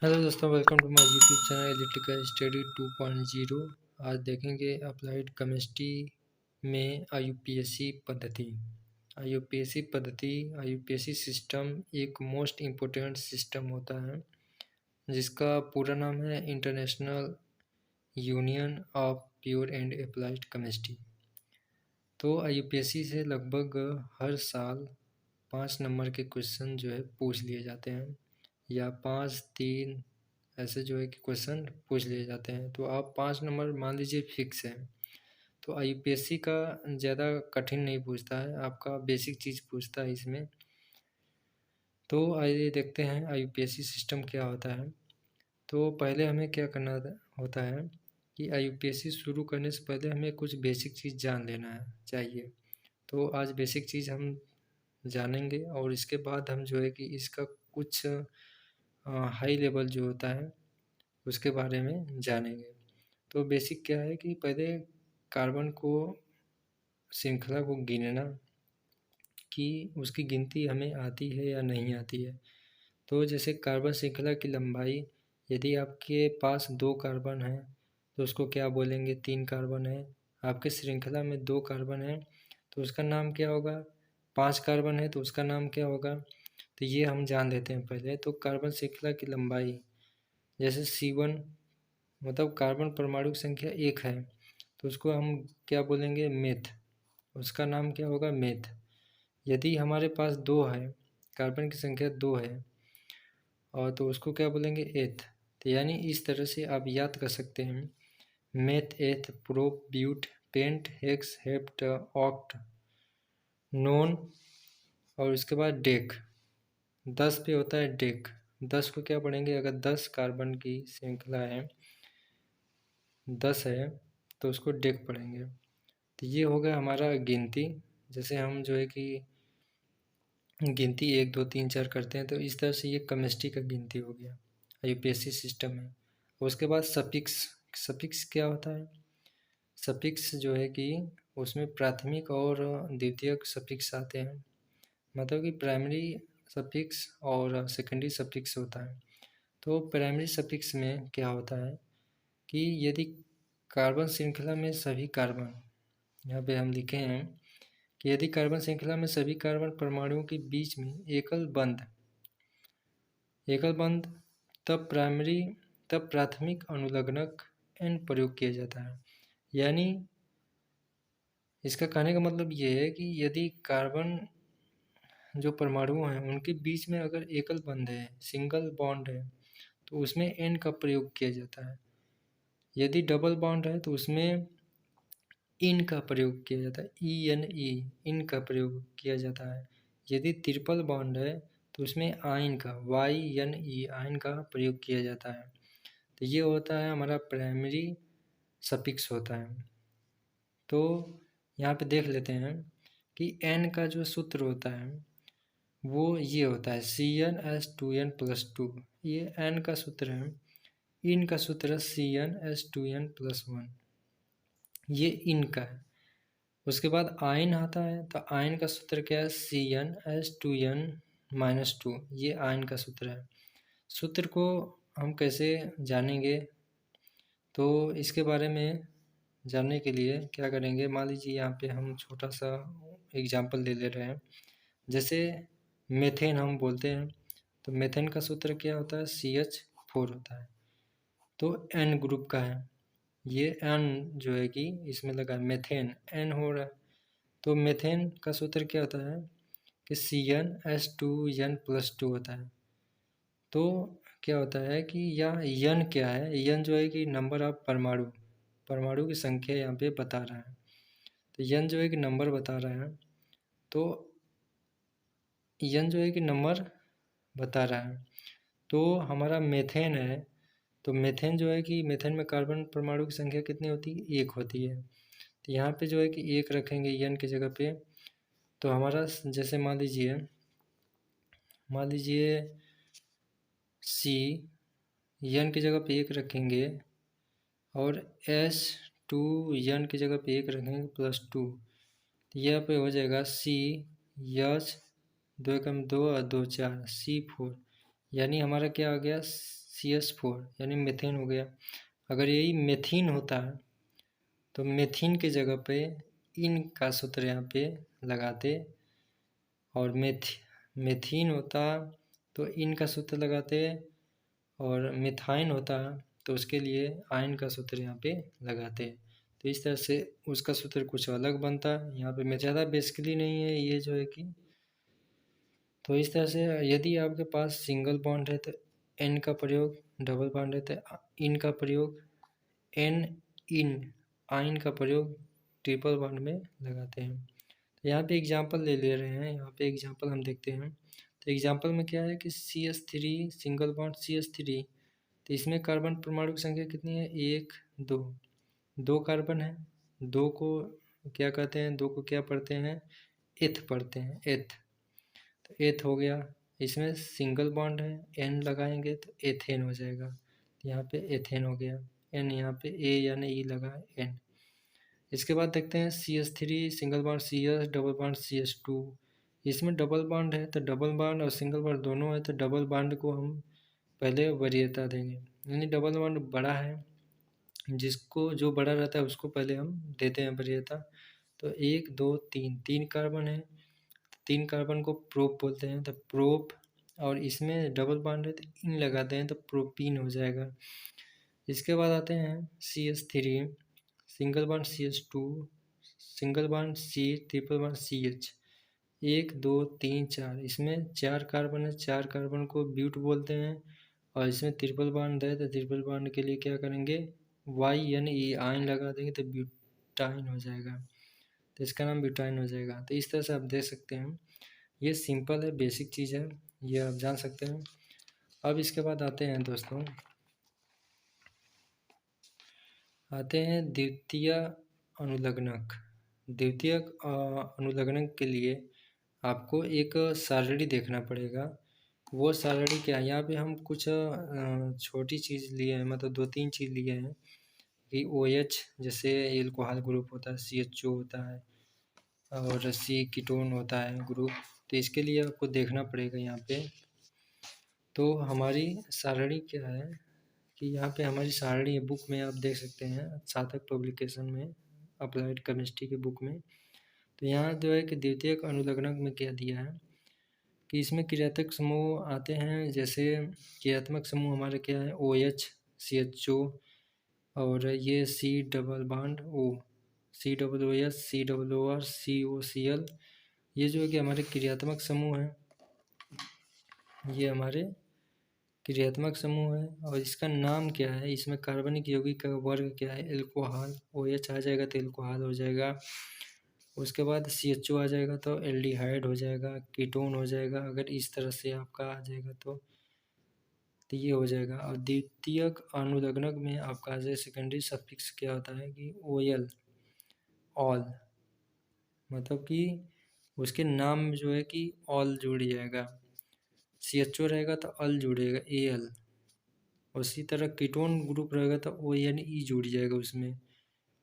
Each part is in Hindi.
हेलो दोस्तों, welcome to my YouTube channel electrical study 2.0। आज देखेंगे अप्लाइड केमिस्ट्री में आईयूपीएसी पद्धति। आईयूपीएसी सिस्टम एक मोस्ट इम्पोर्टेंट सिस्टम होता है जिसका पूरा नाम है international union of pure and applied chemistry. तो आईयूपीएसी से लगभग हर साल 5 नंबर के क्वेश्चन जो है पूछ लिए जाते हैं, या 5, 3 ऐसे जो है कि क्वेश्चन पूछ लिए जाते हैं। तो आप 5 नंबर मान लीजिए फिक्स है। तो आईयूपीएससी का ज़्यादा कठिन नहीं पूछता है, आपका बेसिक चीज़ पूछता है इसमें। तो आइए देखते हैं आईयूपीएससी सिस्टम क्या होता है। तो पहले हमें क्या करना होता है कि आईयूपीएससी शुरू करने से पहले हमें कुछ बेसिक चीज़ जान लेना है चाहिए। तो आज बेसिक चीज़ हम जानेंगे और इसके बाद हम जो है कि इसका कुछ हाई लेवल जो होता है उसके बारे में जानेंगे। तो बेसिक क्या है कि पहले कार्बन को श्रृंखला को गिनना कि उसकी गिनती हमें आती है या नहीं आती है। तो जैसे कार्बन श्रृंखला की लंबाई, यदि आपके पास 2 कार्बन हैं तो उसको क्या बोलेंगे, 3 कार्बन है। आपके श्रृंखला में 2 कार्बन है तो उसका नाम क्या होगा। 5 कार्बन है तो उसका नाम क्या होगा। तो ये हम जान लेते हैं पहले। तो कार्बन श्रृंखला की लंबाई जैसे C1 मतलब कार्बन परमाणु की संख्या 1 है तो उसको हम क्या बोलेंगे, मेथ। उसका नाम क्या होगा, मेथ। यदि हमारे पास 2 है, कार्बन की संख्या 2 है और तो उसको क्या बोलेंगे, एथ। तो यानी इस तरह से आप याद कर सकते हैं, meth, eth, prop, but, pent, hex, hept, oct, non और उसके बाद डेक। 10 पे होता है डेक। 10 को क्या पढ़ेंगे, अगर 10 कार्बन की श्रृंखला है, 10 है तो उसको डेक पढ़ेंगे। तो ये हो गया हमारा गिनती। जैसे हम जो है कि गिनती 1, 2, 3, 4 करते हैं, तो इस तरह से ये केमिस्ट्री का गिनती हो गया यूपीएससी सिस्टम में। उसके बाद सफिक्स। सफिक्स क्या होता है, सफिक्स जो है कि उसमें प्राथमिक और द्वितीयक सफिक्स आते हैं। मतलब कि प्राइमरी सफिक्स और सेकेंडरी सफिक्स होता है। तो प्राइमरी सफिक्स में क्या होता है कि यदि कार्बन श्रृंखला में सभी कार्बन, यहाँ पे हम लिखे हैं कि यदि कार्बन श्रृंखला में सभी कार्बन परमाणुओं के बीच में एकल बंध तब प्राथमिक अनुलग्नक एन प्रयोग किया जाता है। यानी इसका कहने का मतलब ये है कि यदि कार्बन जो परमाणु हैं उनके बीच में अगर एकल बंध है, सिंगल बॉन्ड है, तो उसमें एन का प्रयोग किया जाता है। यदि डबल बॉन्ड है तो उसमें इन का प्रयोग किया जाता है, इन का प्रयोग किया जाता है। यदि ट्रिपल बॉन्ड है तो उसमें आइन का, आइन का प्रयोग किया जाता है। तो ये होता है हमारा प्राइमरी सफिक्स होता है। तो यहाँ पे देख लेते हैं कि एन का जो सूत्र होता है वो ये होता है CnH2n+2। ये एन का सूत्र है। इन का सूत्र है CnH2n+1। ये इन का है। उसके बाद आयन आता है तो आयन का सूत्र क्या है, CnH2n-2। ये आयन का सूत्र है। सूत्र को हम कैसे जानेंगे, तो इसके बारे में जानने के लिए क्या करेंगे, मान लीजिए यहाँ पे हम छोटा सा एग्जांपल ले रहे हैं। जैसे मेथेन हम बोलते हैं तो मेथेन का सूत्र क्या होता है, CH4 होता है। तो N ग्रुप का है, ये N जो है कि इसमें लगा मेथेन, N हो रहा है। तो मेथेन का सूत्र क्या होता है कि CnH2n+2 होता है। तो क्या होता है कि यह यन क्या है, यन जो है कि नंबर ऑफ परमाणु की संख्या यहाँ पे बता रहा है। तो यन जो है कि नंबर बता रहा है। तो यन जो है कि नंबर बता रहा है। तो हमारा मेथेन है, तो मेथेन जो है कि मेथेन में कार्बन परमाणु की संख्या कितनी होती है, 1 होती है। तो यहाँ पे जो है कि 1 रखेंगे यन की जगह पे। तो हमारा जैसे मान लीजिए सी, यन की जगह पे 1 रखेंगे और H2n की जगह पे 1 रखेंगे +2। तो यहाँ पे हो जाएगा CH, 2 एकम 2 और 2 4, C4। यानी हमारा क्या आ गया, CH4 यानी मीथेन हो गया। अगर यही मेथीन होता तो मेथीन के जगह पे इन का सूत्र यहाँ पे लगाते, और मेथीन होता तो इन का सूत्र लगाते, और मिथाइन होता तो उसके लिए आयन का सूत्र यहाँ पे लगाते। तो इस तरह से उसका सूत्र कुछ अलग बनता। यहाँ पे मैं ज़्यादा बेसिकली नहीं है ये जो है कि, तो इस तरह से यदि आपके पास सिंगल बॉन्ड है तो एन का प्रयोग, डबल बॉन्ड है तो इन का प्रयोग, एन इन आइन का प्रयोग ट्रिपल बॉन्ड में लगाते हैं। तो यहाँ पे एग्जांपल ले ले रहे हैं, यहाँ पे एग्जांपल हम देखते हैं। तो एग्जांपल में क्या है कि CH3 सिंगल बॉन्ड CH3, तो इसमें कार्बन परमाणु की संख्या कितनी है, 1 2, 2 कार्बन है, 2 को क्या कहते हैं, 2 को क्या पढ़ते हैं, एथ पढ़ते हैं, एथ। तो एथ हो गया। इसमें सिंगल बॉन्ड है, एन लगाएंगे तो एथेन हो जाएगा। यहाँ पे एथेन हो गया, एन यहाँ पे ए यानी ई लगा, एन। इसके बाद देखते हैं CH3 single bond CS double bond CH2। इसमें डबल बॉन्ड है तो डबल बॉन्ड और सिंगल बॉन्ड दोनों है, तो डबल बॉन्ड को हम पहले वरीयता देंगे, यानी डबल बॉन्ड बड़ा है, जिसको जो बड़ा रहता है उसको पहले हम देते हैं वरीयता। तो 1 2 3, 3 कार्बन है, 3 कार्बन को प्रोप बोलते हैं, तो प्रोप। और इसमें डबल बॉन्ड है तो इन लगाते हैं तो प्रोपीन हो जाएगा। इसके बाद आते हैं CH3 single bond CH2 single bond C triple bond CH, 1 2 3 4, इसमें 4 कार्बन है, 4 कार्बन को ब्यूट बोलते हैं। और इसमें ट्रिपल बॉन्ड है तो ट्रिपल बॉन्ड के लिए क्या करेंगे, वाई यानी ई आयन लगा देंगे तो ब्यूटाइन हो जाएगा, तो इसका नाम ब्यूटाइन हो जाएगा। तो इस तरह से आप देख सकते हैं, ये सिंपल है, बेसिक चीज़ है, ये आप जान सकते हैं। अब इसके बाद आते हैं दोस्तों, आते हैं द्वितीय अनुलग्नक। द्वितीय अनुलग्नक के लिए आपको एक सारणी देखना पड़ेगा। वो सारणी क्या है, यहाँ पे हम कुछ छोटी चीज़ लिए हैं, मतलब 2-3 चीज़ लिए हैं कि OH जैसे एल्कोहल ग्रुप होता है, CHO होता है, और C कीटोन होता है ग्रुप। तो इसके लिए आपको देखना पड़ेगा यहाँ पे। तो हमारी सारणी क्या है कि यहाँ पे हमारी सारणी है, बुक में आप देख सकते हैं, सार्थक पब्लिकेशन में, अप्लाइड केमिस्ट्री के बुक में। तो यहाँ जो है कि द्वितीयक अनुलग्नक में क्या दिया है कि इसमें क्रियात्मक समूह आते हैं। जैसे क्रियात्मक समूह हमारे क्या है, OH CHO, और ये C double bond O, COOH COOR COCl, ये जो है कि हमारे क्रियात्मक समूह हैं, ये हमारे क्रियात्मक समूह है। और इसका नाम क्या है, इसमें कार्बनिक यौगिक का वर्ग क्या है, एल्कोहल, OH आ जाएगा तो एल्कोहल हो जाएगा। उसके बाद CHO आ जाएगा तो एल्डिहाइड हो जाएगा, कीटोन हो जाएगा, अगर इस तरह से आपका आ जाएगा तो ये हो जाएगा। और द्वितीयक अनुलग्नक में आपका जो सेकेंडरी सफिक्स क्या होता है कि OL, ऑल, मतलब कि उसके नाम में जो है कि ऑल जुड़ जाएगा। CHO रहेगा तो अल जुड़ेगा, AL। उसी तरह कीटोन ग्रुप रहेगा तो ONE जुड़ जाएगा उसमें,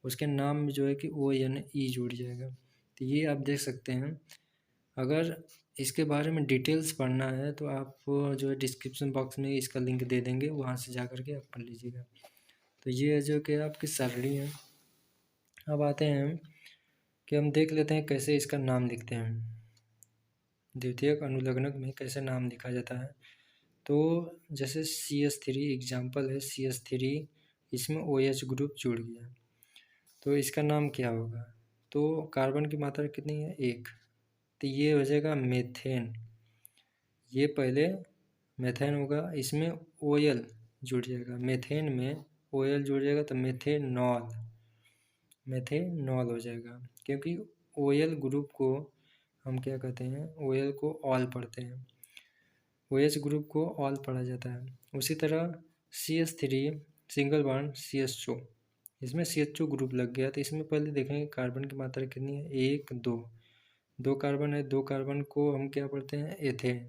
उसके नाम में जो है कि ONE जुड़ जाएगा। तो ये आप देख सकते हैं। अगर इसके बारे में डिटेल्स पढ़ना है तो आप जो है डिस्क्रिप्शन बॉक्स में इसका लिंक दे देंगे, वहाँ से जा कर के आप पढ़ लीजिएगा। तो ये जो कि आपकी सारणी है। अब आते हैं कि हम देख लेते हैं कैसे इसका नाम लिखते हैं, द्वितीयक अनुलग्नक में कैसे नाम लिखा जाता है। तो जैसे CH3 एग्जाम्पल है, CH3, इसमें OH ग्रुप जुड़ गया, तो इसका नाम क्या होगा, तो कार्बन की मात्रा कितनी है, 1, तो ये हो जाएगा मेथेन। ये पहले मेथेन होगा, इसमें OL जुड़ जाएगा, मेथेन में OL जुड़ जाएगा तो मेथेनॉल, मेथेनॉल हो जाएगा। क्योंकि OL ग्रुप को हम क्या कहते हैं, OL को ऑल पढ़ते हैं, OH ग्रुप को ऑल पढ़ा जाता है। उसी तरह CH3 सिंगल बॉन्ड CHO, इसमें CHO ग्रुप लग गया, तो इसमें पहले देखेंगे कार्बन की मात्रा कितनी है, 1 2, 2 कार्बन है, 2 कार्बन को हम क्या पढ़ते हैं, एथेन,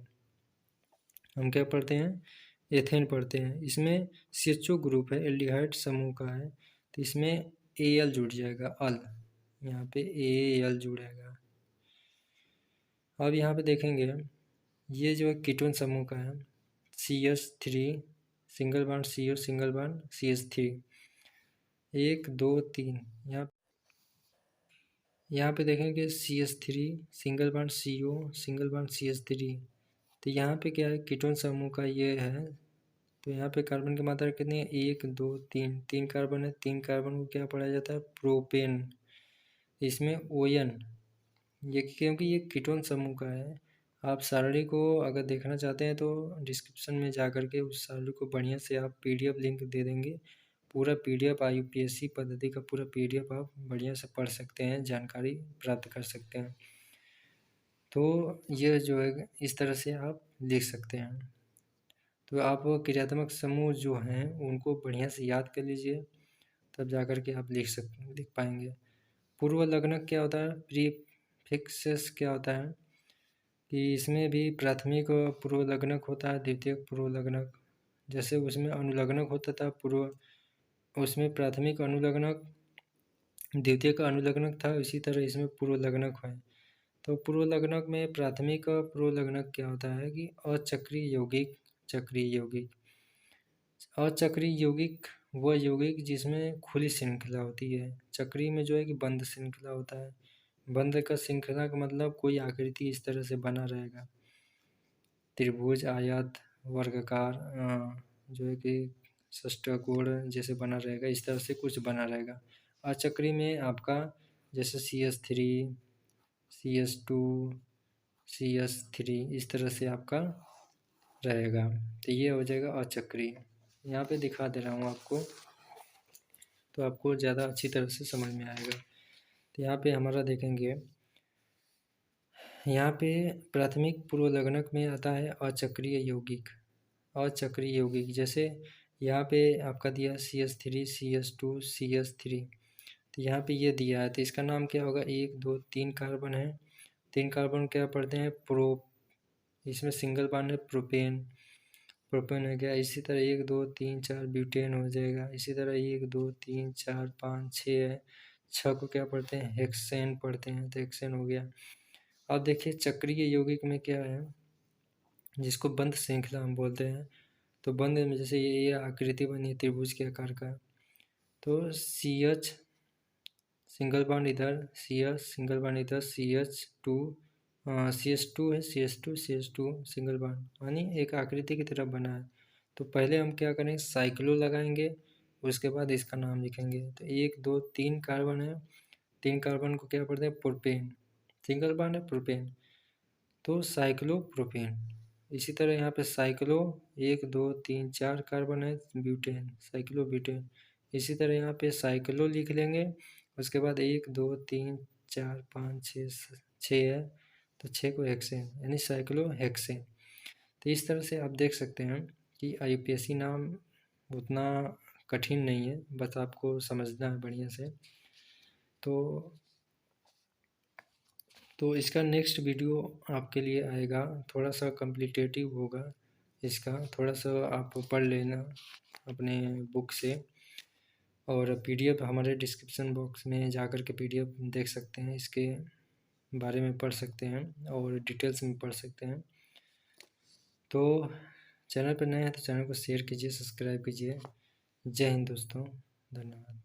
हम क्या पढ़ते हैं, एथेन पढ़ते हैं। इसमें CHO ग्रुप है, एल्डिहाइड समूह का है, तो इसमें AL जुड़ जाएगा, अल, यहाँ पे AL जुड़ेगा। अब यहाँ पे देखेंगे, ये जो है कीटोन समूह का है, CH3 single bond CO, single bond CH3, 1 2 3। यहाँ पे देखेंगे CH3, single bond CO, single bond CH3। तो यहाँ पे क्या है, कीटोन समूह का ये है। तो यहाँ पे कार्बन की मात्रा कितनी है, 1 2 3, 3 कार्बन है। 3 कार्बन को क्या पढ़ा जाता है, प्रोपेन। इसमें ON, ये क्योंकि ये कीटोन समूह का है। आप सारणी को अगर देखना चाहते हैं तो डिस्क्रिप्शन में जा कर के उस सारणी को बढ़िया से आप PDF लिंक दे देंगे। पूरा PDF IUPAC पद्धति का पूरा PDF आप बढ़िया से पढ़ सकते हैं, जानकारी प्राप्त कर सकते हैं। तो ये जो है इस तरह से आप लिख सकते हैं। तो आप क्रियात्मक समूह जो हैं उनको बढ़िया से याद कर लीजिए, तब जा कर के आप लिख पाएंगे। पूर्व लग्नक क्या होता है, प्रीफिक्सेस क्या होता है कि इसमें भी प्राथमिक पूर्व लग्नक होता है, द्वितीयक पूर्व लग्नक। जैसे उसमें अनुलग्नक होता था उसमें प्राथमिक अनुलग्नक, द्वितीयक अनुलग्नक था, इसी तरह इसमें पूर्व लग्नक है। तो पूर्व लग्नक में प्राथमिक पूर्व लग्नक क्या होता है कि अचक्रीय यौगिक, चक्रीय यौगिक। अचक्रीय यौगिक वह यौगिक जिसमें खुली श्रृंखला होती है। चक्रीय में जो है कि बंद श्रृंखला होता है। बंद का श्रृंखला का मतलब कोई आकृति इस तरह से बना रहेगा, त्रिभुज, आयत, वर्गाकार, जो है कि षष्ठकोण जैसे बना रहेगा, इस तरह से कुछ बना रहेगा। अचक्रीय में आपका जैसे CH3, CH2, CH3 इस तरह से आपका रहेगा। तो ये हो जाएगा अचक्रीय। यहाँ पे दिखा दे रहा हूँ आपको, तो आपको ज़्यादा अच्छी तरह से समझ में आएगा। तो यहाँ पे हमारा देखेंगे, यहाँ पे प्राथमिक पूर्व लग्नक में आता है अचक्रीय यौगिक। अचक्रीय यौगिक जैसे यहाँ पे आपका दिया CH3, CH2, CH3। तो यहाँ पे ये दिया है, तो इसका नाम क्या होगा, 1 2 3 कार्बन है। 3 कार्बन क्या पढ़ते हैं, इसमें सिंगल बॉन्ड है, प्रोपेन। प्रोपेन हो गया। इसी तरह 1 2 3 4 ब्यूटेन हो जाएगा। इसी तरह 1 2 3 4 5 6 है, 6 को क्या पढ़ते हैं, हेक्सेन पढ़ते हैं, तो हेक्सेन हो गया। अब देखिए चक्रीय यौगिक में क्या है, जिसको बंद श्रृंखला हम बोलते हैं। तो बंद में जैसे ये आकृति बनी है त्रिभुज के आकार का, तो CH सिंगल बॉन्ड इधर, CH सिंगल बॉन्ड इधर, CH2, CH2 है, CH2 सिंगल बॉन्ड, यानी एक आकृति की तरफ बना है। तो पहले हम क्या करेंगे, साइक्लो लगाएंगे, उसके बाद इसका नाम लिखेंगे। तो 1 2 3 कार्बन है, 3 कार्बन को क्या पढ़ते हैं, प्रोपेन। सिंगल बॉन्ड है, प्रोपेन, तो साइक्लोप्रोपेन। इसी तरह यहाँ पे साइक्लो 1 2 3 4 कार्बन है, ब्यूटेन, साइक्लोब्यूटेन। इसी तरह यहाँ पे साइक्लो लिख लेंगे, उसके बाद 1 2 3 4 5 6 है, तो 6 को हेक्सेन, यानी साइक्लो हेक्सेन। तो इस तरह से आप देख सकते हैं कि IUPAC नाम उतना कठिन नहीं है, बस आपको समझना है बढ़िया से। तो इसका नेक्स्ट वीडियो आपके लिए आएगा, थोड़ा सा कम्प्लीटेटिव होगा इसका, थोड़ा सा आप पढ़ लेना अपने बुक से। और PDF हमारे डिस्क्रिप्शन बॉक्स में जाकर के PDF देख सकते हैं, इसके बारे में पढ़ सकते हैं और डिटेल्स में पढ़ सकते हैं। तो चैनल पर नए हैं तो चैनल को शेयर कीजिए, सब्सक्राइब कीजिए। जय हिंद दोस्तों, धन्यवाद।